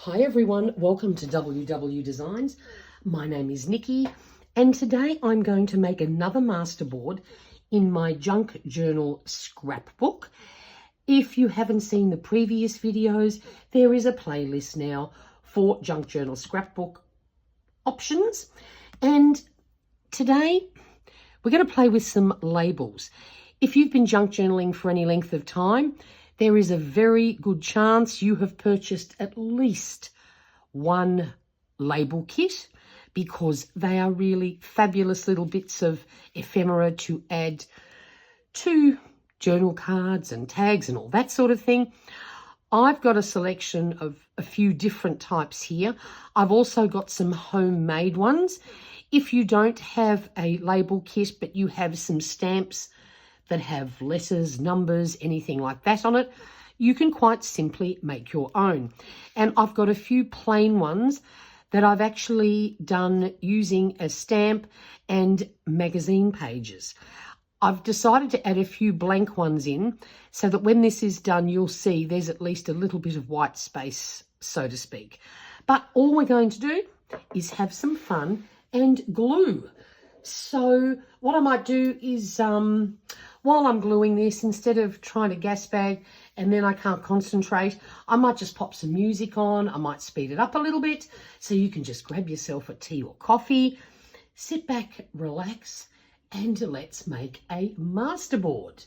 Hi everyone, welcome to WW Designs. My name is Nikki and today I'm going to make another masterboard in my junk journal scrapbook. If you haven't seen the previous videos, there is a playlist now for junk journal scrapbook options. And today we're going to play with some labels. If you've been junk journaling for any length of time, there is a very good chance you have purchased at least one label kit because they are really fabulous little bits of ephemera to add to journal cards and tags and all that sort of thing. I've got a selection of a few different types here. I've also got some homemade ones. If you don't have a label kit but you have some stamps that have letters, numbers, anything like that on it, you can quite simply make your own. And I've got a few plain ones that I've actually done using a stamp and magazine pages. I've decided to add a few blank ones in so that when this is done, you'll see there's at least a little bit of white space, so to speak. But all we're going to do is have some fun and glue. So what I might do is, while I'm gluing this, instead of trying to gas bag and then I can't concentrate, I might just pop some music on. I might speed it up a little bit so you can just grab yourself a tea or coffee, sit back, relax, and let's make a masterboard.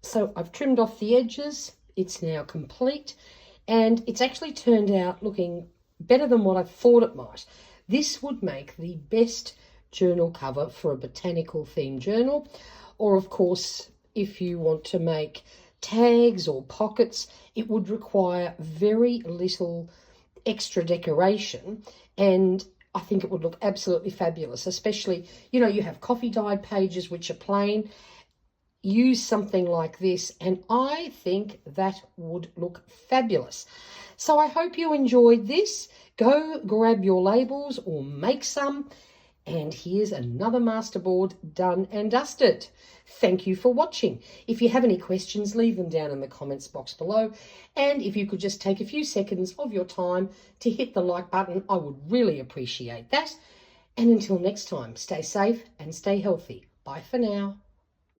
So I've trimmed off the edges. It's now complete, and it's actually turned out looking better than what I thought it might. This would make the best journal cover for a botanical themed journal, or of course, if you want to make tags or pockets, it would require very little extra decoration, and I think it would look absolutely fabulous, especially, you know, you have coffee dyed pages which are plain. Use something like this, and I think that would look fabulous. So I hope you enjoyed this. Go grab your labels or make some, and here's another masterboard done and dusted. Thank you for watching. If you have any questions, leave them down in the comments box below. And if you could just take a few seconds of your time to hit the like button, I would really appreciate that. And until next time, stay safe and stay healthy. Bye for now.